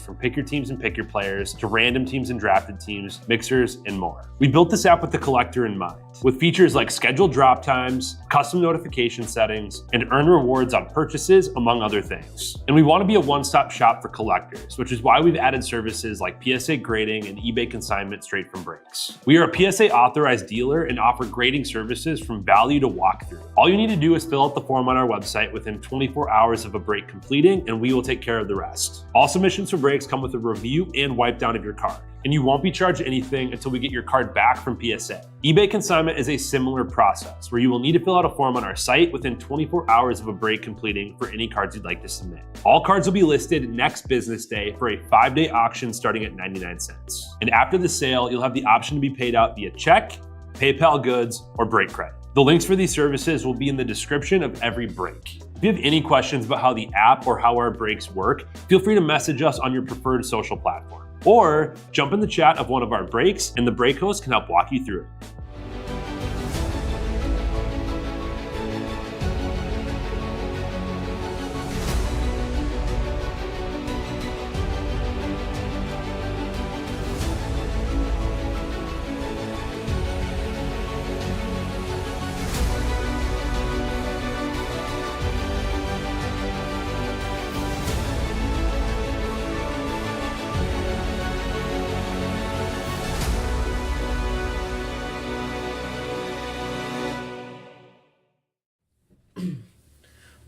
from pick your teams and pick your players to random teams and drafted teams, mixers, and more. We built this app with the collector in mind, with features like scheduled drop times, custom notification settings, and earn rewards on purchases, among other things. And we want to be a one-stop shop for collectors, which is why we've added services like PSA grading and eBay consignment straight from Breaks. We are a PSA authorized dealer and offer grading services from value to walkthrough. All you need to do is fill out the form on our website within 24 hours of a break completing, and we will take care of the rest. All submissions for breaks come with a review and wipe down of your card, and you won't be charged anything until we get your card back from PSA. eBay consignment is a similar process where you will need to fill out a form on our site within 24 hours of a break completing for any cards you'd like to submit. All cards will be listed next business day for a 5-day auction starting at 99 cents. And after the sale, you'll have the option to be paid out via check, PayPal goods, or break credit. The links for these services will be in the description of every break. If you have any questions about how the app or how our breaks work, feel free to message us on your preferred social platform. Or jump in the chat of one of our breaks and the break host can help walk you through it.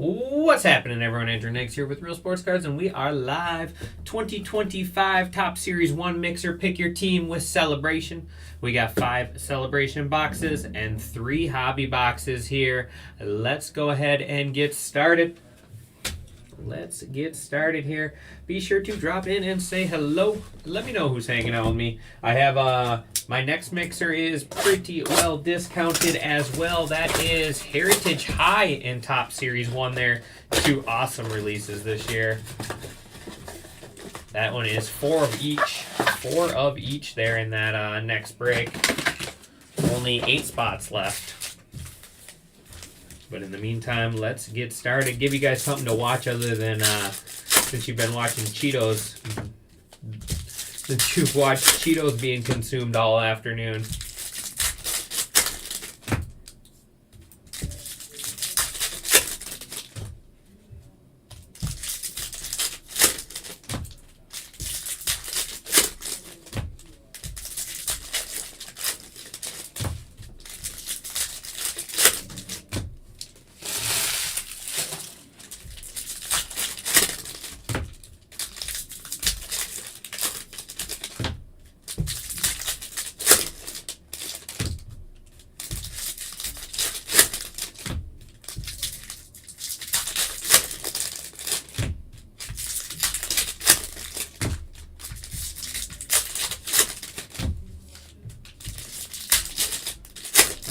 What's happening, everyone? Andrew Niggs here with Real Sports Cards, and we are live. 2025 Top Series 1 Mixer. Pick your team with Celebration. We got 5 Celebration boxes and 3 hobby boxes here. Let's go ahead and get started. Let's get started here. Be sure to drop in and say hello. Let me know who's hanging out with me. I have my next mixer is pretty well discounted as well. That is Heritage High in Top Series 1 there. 2 awesome releases this year. That one is 4 of each. 4 of each there in that next break. Only 8 spots left. But in the meantime, let's get started. Give you guys something to watch other than, since you've been watching Cheetos, since you've watched Cheetos being consumed all afternoon.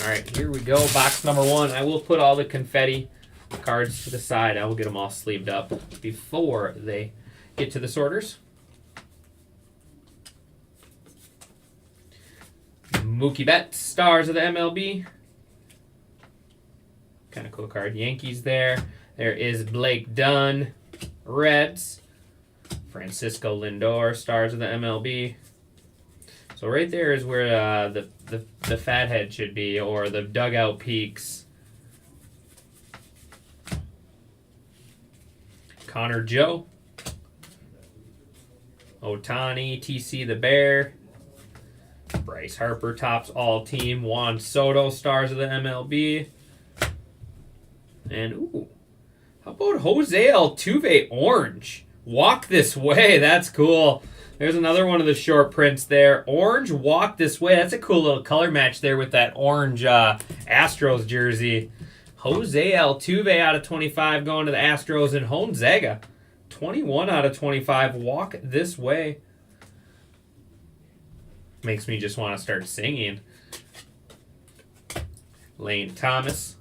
Alright, here we go. Box number 1. I will put all the confetti cards to the side. I will get them all sleeved up before they get to the sorters. Mookie Betts, Stars of the MLB. Kind of cool card. Yankees there. There is Blake Dunn, Reds. Francisco Lindor, Stars of the MLB. So right there is where the fathead should be, or the dugout peaks. Connor Joe. Ohtani, TC the Bear. Bryce Harper tops all team. Juan Soto, Stars of the MLB. And, ooh, how about Jose Altuve Orange? Walk This Way. That's cool. There's another one of the short prints there. Orange Walk This Way. That's a cool little color match there with that orange Astros jersey. Jose Altuve out of 25 going to the Astros, and Gonzaga 21 out of 25. Walk This Way. Makes me just want to start singing. Lane Thomas.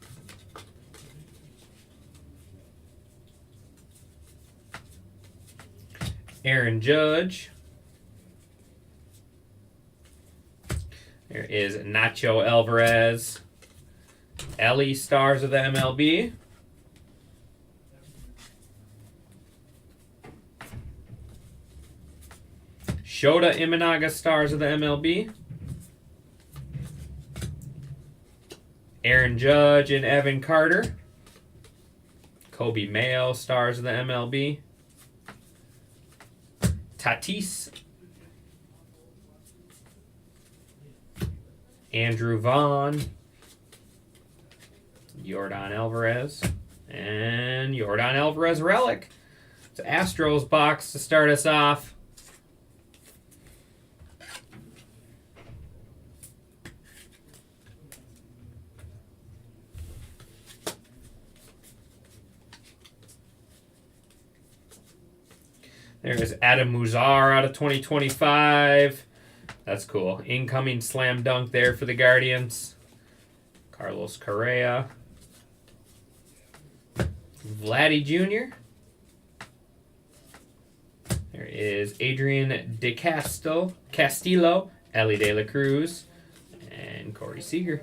Aaron Judge. There is Nacho Alvarez. Ellie, Stars of the MLB. Shota Imanaga, Stars of the MLB. Aaron Judge and Evan Carter. Kobe Mayo, Stars of the MLB. Tatis. Andrew Vaughn. Yordan Alvarez. And Yordan Alvarez relic. It's Astros box to start us off. There's Adam Muzar out of 2025. That's cool. Incoming slam dunk there for the Guardians. Carlos Correa. Vladdy Jr. There is Adrian Castillo, Ellie De La Cruz, and Corey Seager.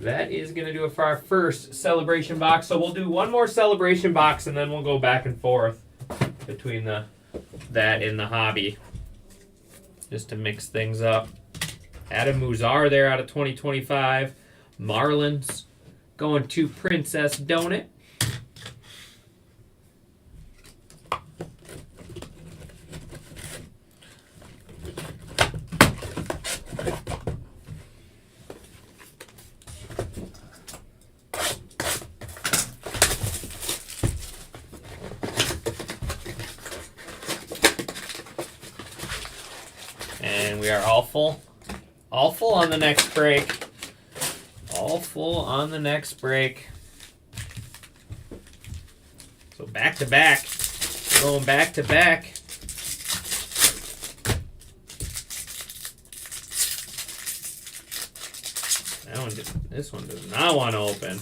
That is going to do it for our first celebration box. So we'll do one more celebration box, and then we'll go back and forth between that and the hobby, just to mix things up. Adam Muzar there out of 2025. Marlins going to Princess Donut. And we are all full. All full on the next break. All full on the next break. So back to back. Going back to back. This one does not want to open.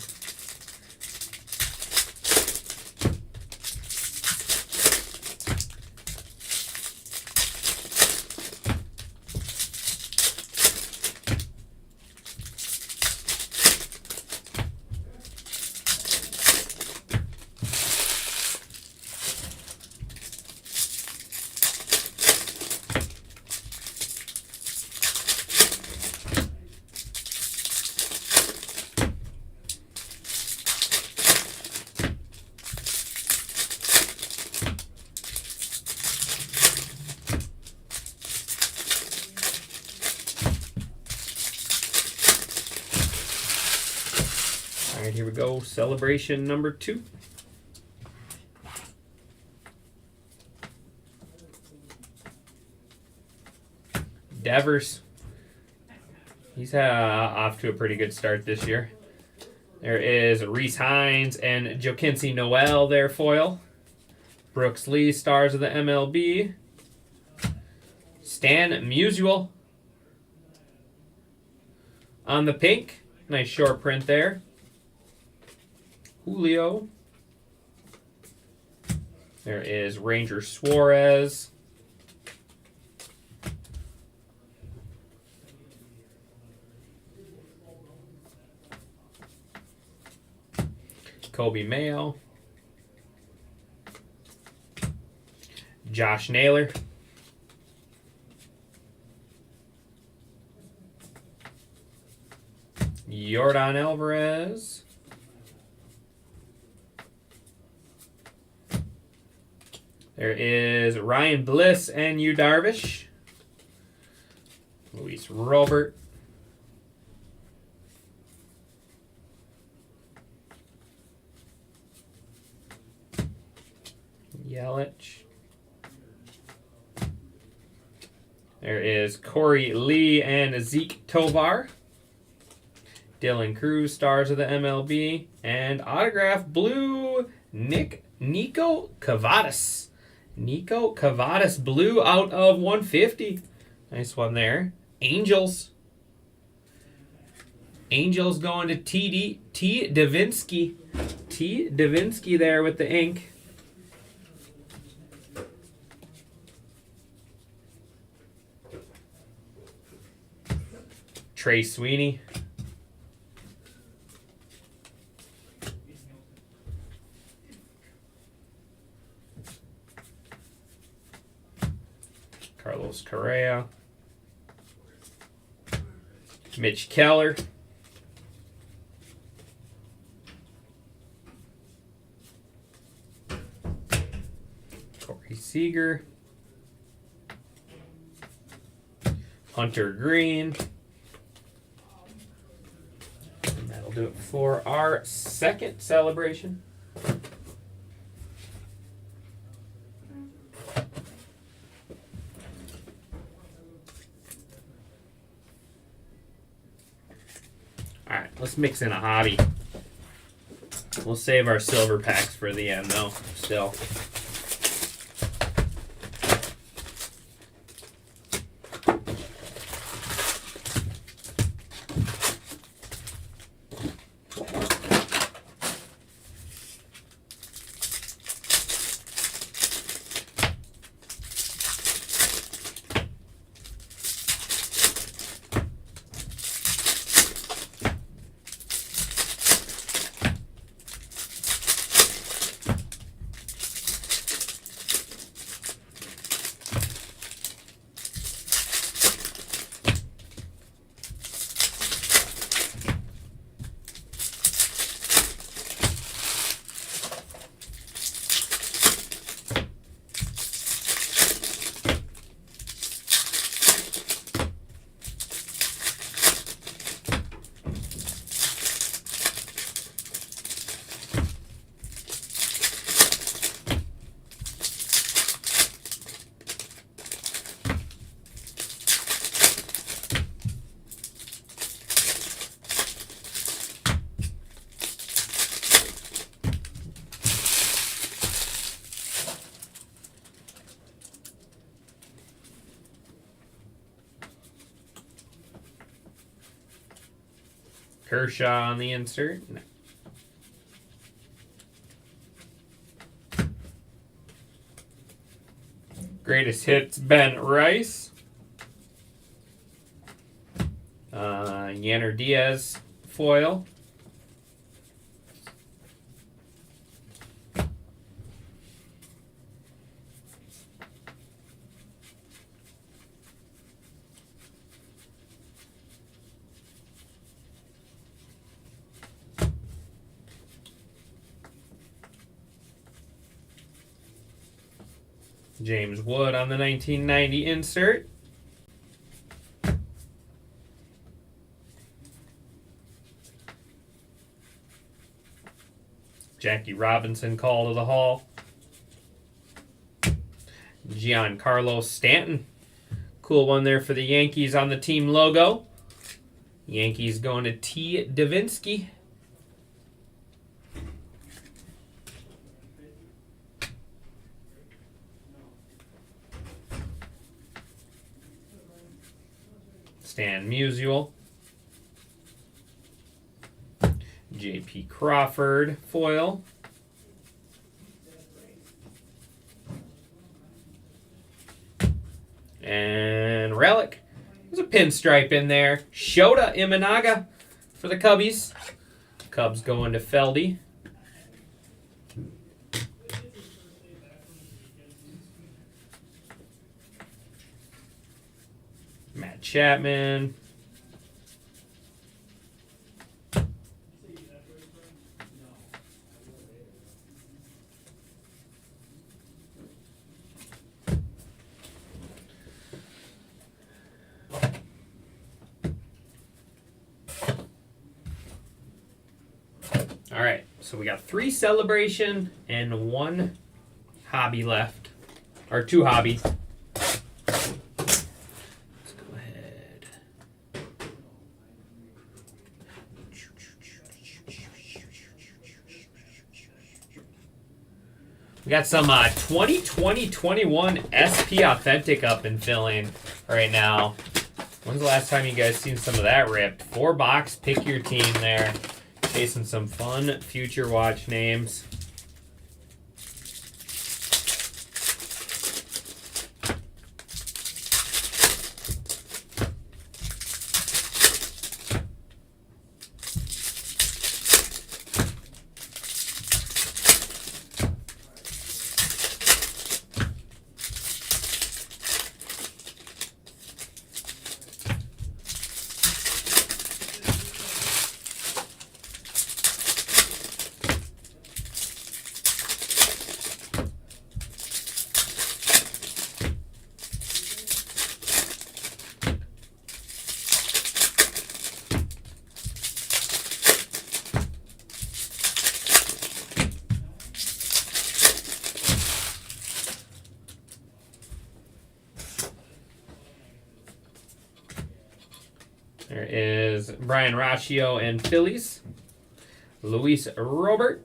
All right, here we go. Celebration number 2. Devers. He's off to a pretty good start this year. There is Reese Hines and Joaquin Noel there foil. Brooks Lee, Stars of the MLB. Stan Musial on the pink. Nice short print there. Julio. There is Ranger Suarez. Kobe Mayo. Josh Naylor. Yordan Alvarez. There is Ryan Bliss and Yu Darvish. Luis Robert. Yelich. There is Corey Lee and Zeke Tovar. Dylan Cruz, Stars of the MLB. And autograph blue, Nico Cavadas. Nico Cavadas blue out of 150. Nice one there. Angels. Angels going to T. Davinsky. T. Davinsky there with the ink. Trey Sweeney. Carlos Correa. Mitch Keller. Corey Seager. Hunter Green. And that'll do it for our second celebration. Alright, let's mix in a hobby. We'll save our silver packs for the end, though, still. Kershaw on the insert. Greatest hits, Ben Rice. Yanner Diaz foil. James Wood on the 1990 insert. Jackie Robinson call to the Hall. Giancarlo Stanton. Cool one there for the Yankees on the team logo. Yankees going to T. Davinsky. Stan Musial. J.P. Crawford foil. And relic. There's a pinstripe in there. Shota Imanaga for the Cubbies. Cubs going to Feldy. Matt Chapman. All right, so we got 3 celebration and 1 hobby left, or 2 hobby. Let's go ahead. We got some 2020-21 SP Authentic up and filling right now. When's the last time you guys seen some of that ripped? 4-box, pick your team there. Chasing some fun future watch names. There is Brian Raccio and Phillies. Luis Robert.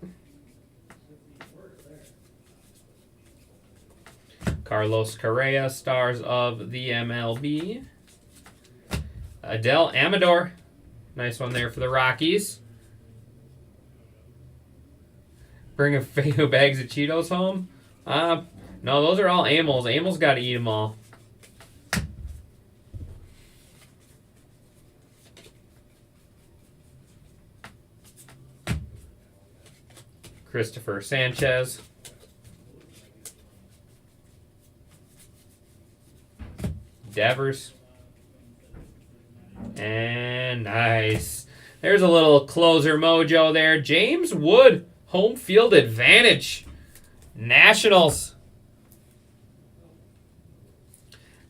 Carlos Correa, Stars of the MLB. Adele Amador. Nice one there for the Rockies. Bring a few bags of Cheetos home. No, those are all Amels. Amels got to eat them all. Christopher Sanchez. Devers. And nice. There's a little closer mojo there. James Wood, home field advantage. Nationals.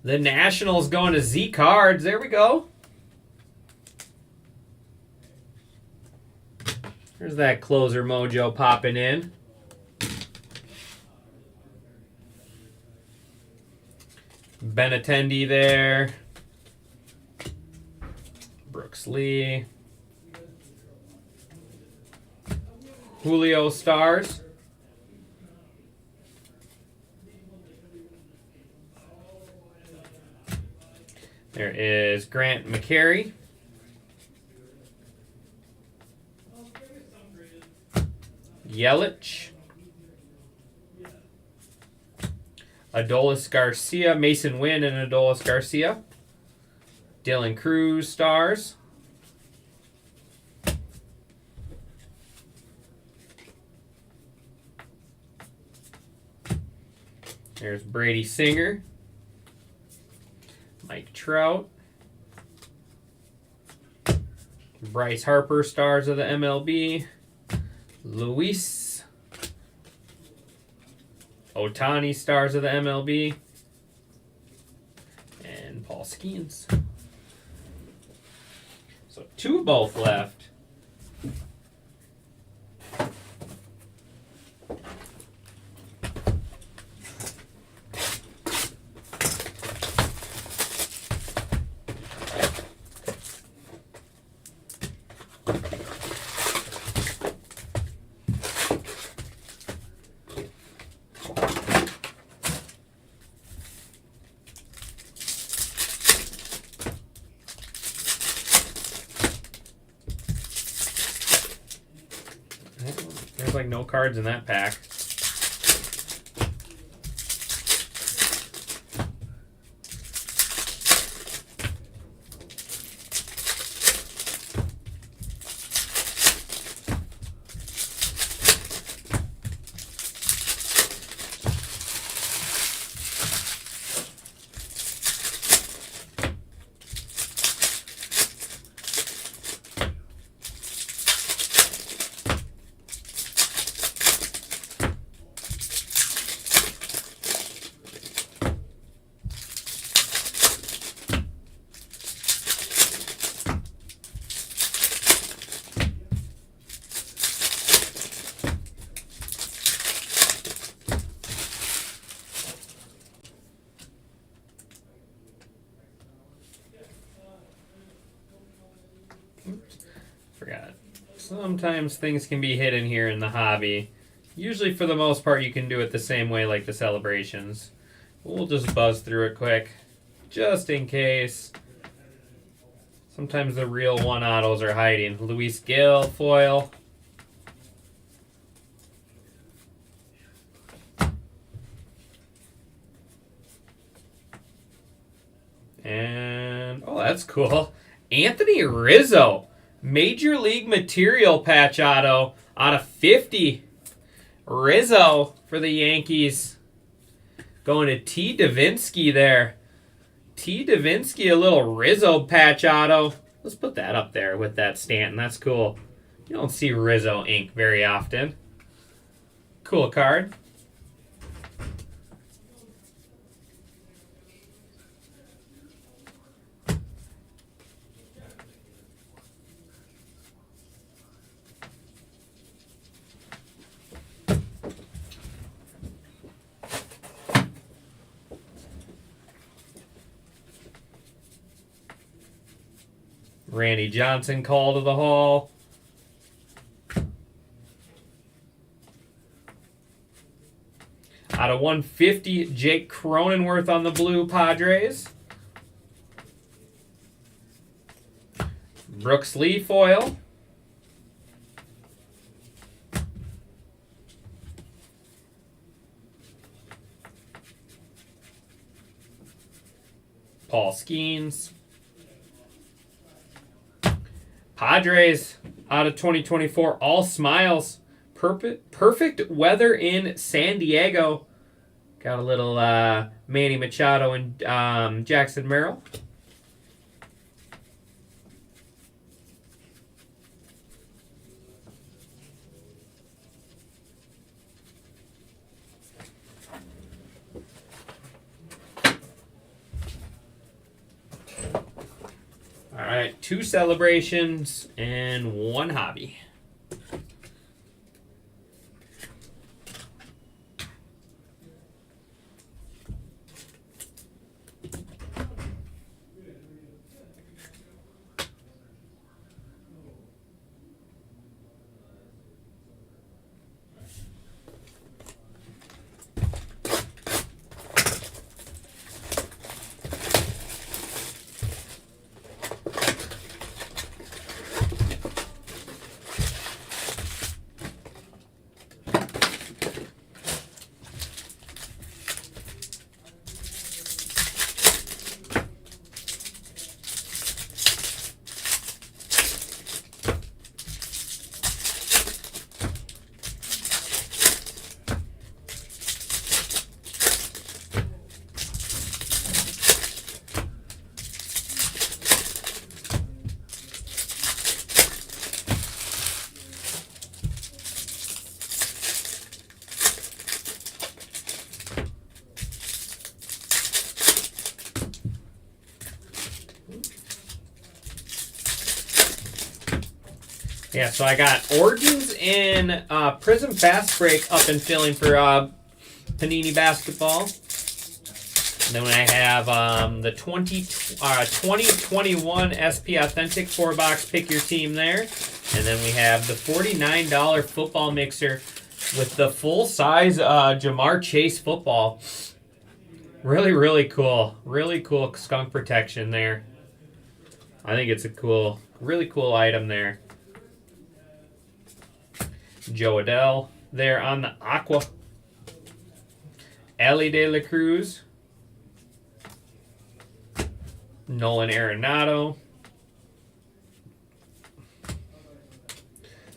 The Nationals going to Z Cards. There we go. There's that closer mojo popping in. Benintendi there. Brooks Lee. Julio Stars. There is Grant McCary. Yelich. Adolis Garcia, Mason Wynn and Adolis Garcia. Dylan Cruz, Stars. There's Brady Singer. Mike Trout. Bryce Harper, Stars of the MLB. Luis Ohtani, Stars of the MLB. And Paul Skeens. So 2 both left. There's like no cards in that pack. Forgot. Sometimes things can be hidden here in the hobby. Usually, for the most part, you can do it the same way like the celebrations. We'll just buzz through it quick, just in case. Sometimes the real one autos are hiding. Luis Gil, foil. And, oh, that's cool. Anthony Rizzo. Major League Material patch auto out of 50. Rizzo for the Yankees. Going to T. Davinsky there. T. Davinsky, a little Rizzo patch auto. Let's put that up there with that Stanton. That's cool. You don't see Rizzo ink very often. Cool card. Randy Johnson call to the Hall. Out of 150, Jake Cronenworth on the blue Padres. Brooks Lee foil. Paul Skeens. Padres out of 2024, all smiles. Perfect weather in San Diego. Got a little Manny Machado and Jackson Merrill. All right, 2 celebrations and 1 hobby. Yeah, so I got Origins and Prism Fast Break up and filling for Panini Basketball. And then I have the 2021 SP Authentic 4-box Pick Your Team there. And then we have the $49 football mixer with the full-size Jamar Chase football. Really, really cool. Really cool skunk protection there. I think it's a cool, really cool item there. Joe Adell there on the Aqua. Ellie De La Cruz. Nolan Arenado.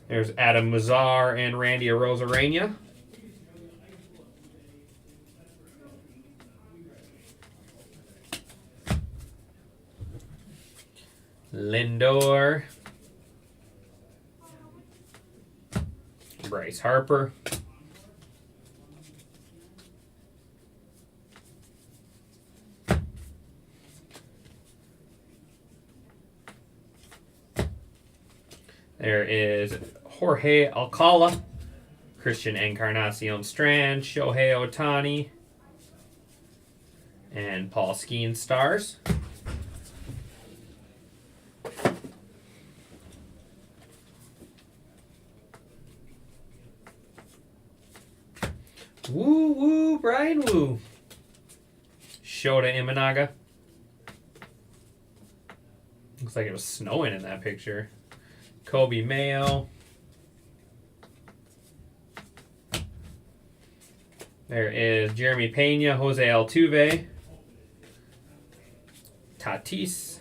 There's Adam Mazar and Randy Arozarena. Lindor. Bryce Harper. There is Jorge Alcala, Christian Encarnacion Strand, Shohei Ohtani, and Paul Skeens Stars. Woo woo, Brian Woo. Shota Imanaga. Looks like it was snowing in that picture. Kobe Mayo. There is Jeremy Pena, Jose Altuve. Tatis.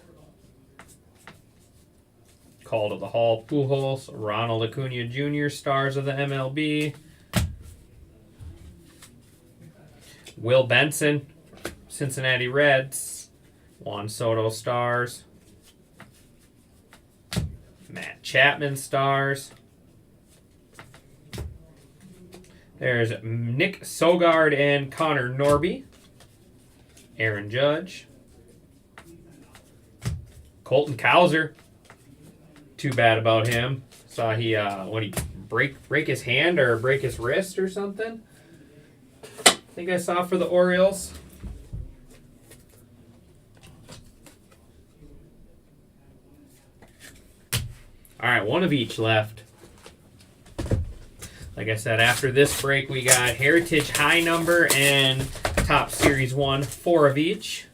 Call to the Hall, Pujols. Ronald Acuna Jr., stars of the MLB. Will Benson, Cincinnati Reds. Juan Soto, stars. Matt Chapman, stars. There's Nick Sogard and Connor Norby. Aaron Judge. Colton Cowser. Too bad about him. Saw he break his hand or break his wrist or something. I think I saw for the Orioles. All right, one of each left. Like I said, after this break, we got Heritage High Number and Top Series 1, 4 of each.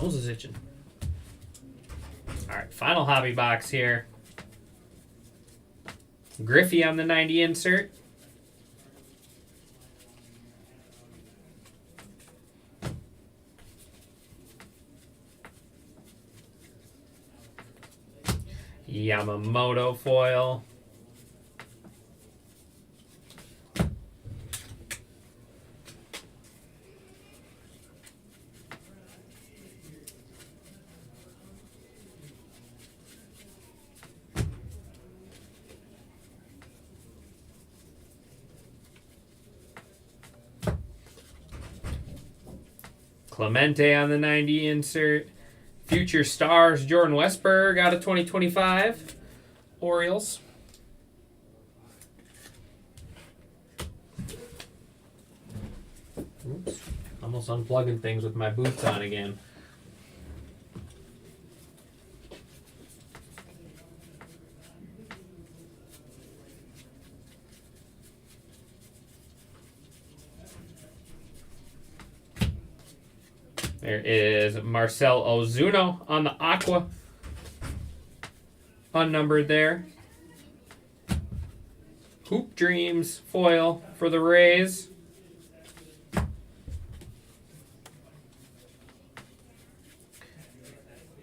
Nose is itching. All right, final hobby box here. Griffey on the 90 insert. Yamamoto foil. Clemente on the 90 insert. Future Stars, Jordan Westberg out of 2025. Orioles. Oops. Almost unplugging things with my boots on again. There is Marcell Ozuna on the Aqua. Unnumbered there. Hoop Dreams foil for the Rays.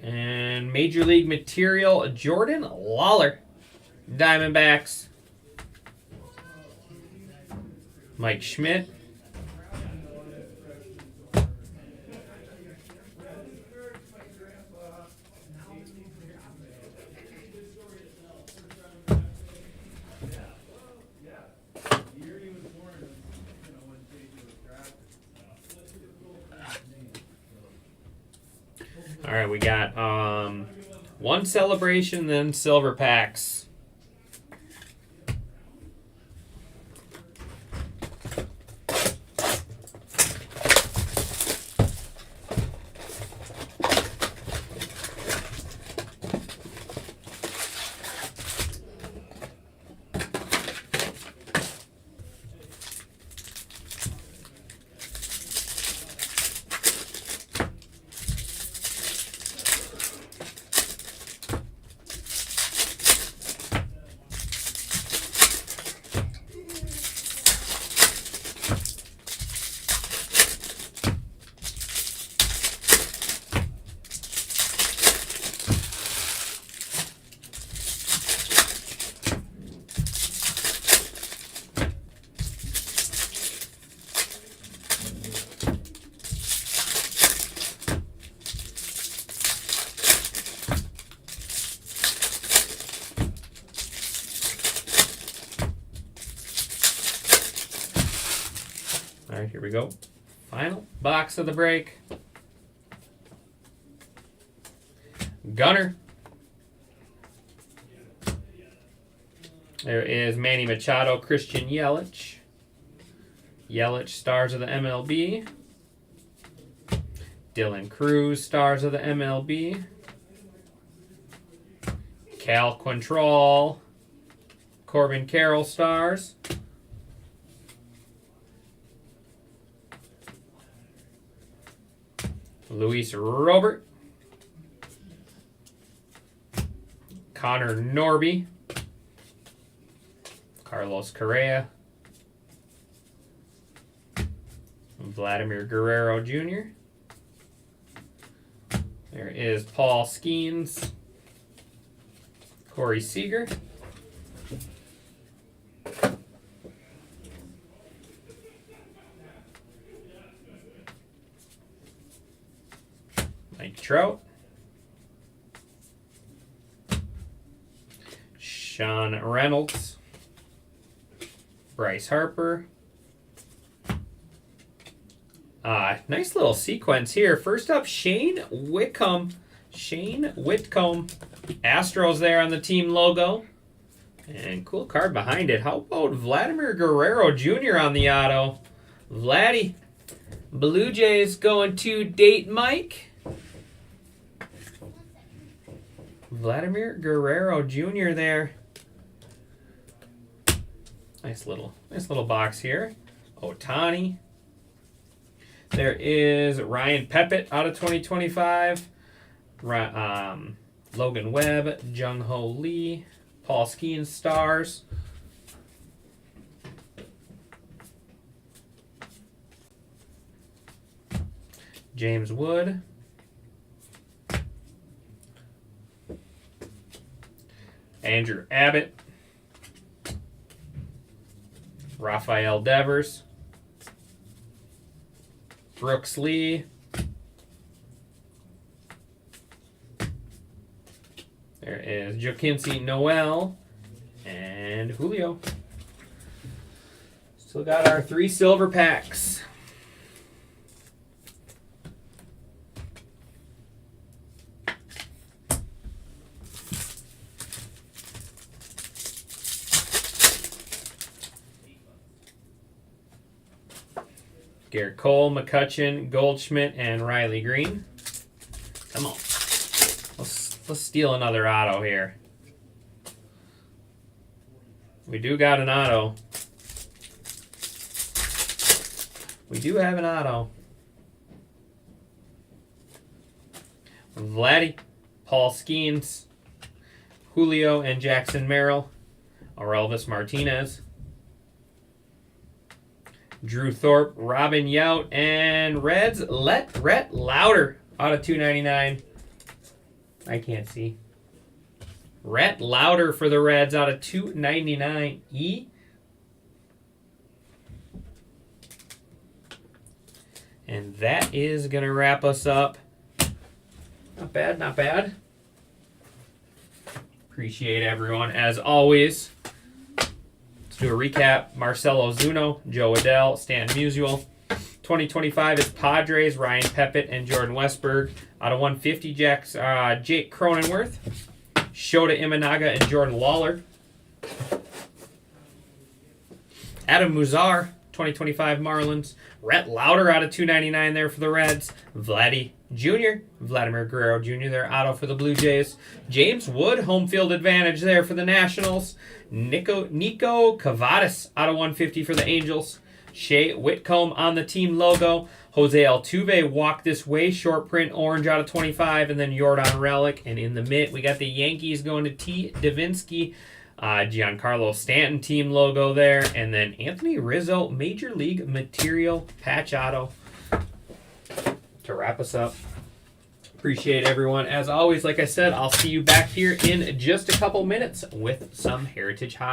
And Major League Material, Jordan Lawler. Diamondbacks. Mike Schmidt. All right, we got one celebration, then silver packs. All right, here we go. Final box of the break. Gunner. There is Manny Machado, Christian Yelich. Yelich, Stars of the MLB. Dylan Cruz, Stars of the MLB. Cal Quantrill, Corbin Carroll, Stars. Luis Robert. Connor Norby. Carlos Correa. Vladimir Guerrero Jr. There is Paul Skeens. Corey Seager. Mike Trout. Sean Reynolds. Bryce Harper. Nice little sequence here. First up, Shane Whitcomb. Astros there on the team logo. And cool card behind it. How about Vladimir Guerrero Jr. on the auto? Vladdy. Blue Jays going to Date Mike. Vladimir Guerrero Jr. there. Nice little box here. Ohtani. There is Ryan Pepiot out of 2025. Logan Webb, Jung Ho Lee, Paul Skeens Stars. James Wood. Andrew Abbott. Rafael Devers. Brooks Lee. There is Joaquin Noel and Julio. Still got our 3 silver packs. Garrett Cole, McCutchen, Goldschmidt, and Riley Green. Come on. Let's steal another auto here. We do got an auto. We do have an auto. Vladdy, Paul Skeens, Julio, and Jackson Merrill. Orelvis Martinez. Drew Thorpe, Robin Yount, and Reds, Rhett Lauder out of 299. I can't see. Rhett Lauder for the Reds out of 299. And that is going to wrap us up. Not bad, not bad. Appreciate everyone as always. Let's do a recap. Marcelo Ozuna, Joe Adell, Stan Musial. 2025 is Padres, Ryan Pepiot, and Jordan Westberg. Out of 150, Jake Cronenworth. Shota Imanaga and Jordan Lawler. Adam Muzar, 2025 Marlins. Rhett Lauder out of 299 there for the Reds. Vladdy Jr., Vladimir Guerrero Jr. there, auto for the Blue Jays. James Wood, home field advantage there for the Nationals. Nico Cavadas out of 150 for the Angels. Shea Whitcomb on the team logo. Jose Altuve, walk this way, short print orange out of 25, and then Yordan Relic. And in the mitt, we got the Yankees going to T. Davinsky. Giancarlo Stanton team logo there. And then Anthony Rizzo, Major League Material patch auto to wrap us up. Appreciate everyone. As always, like I said, I'll see you back here in just a couple minutes with some Heritage High.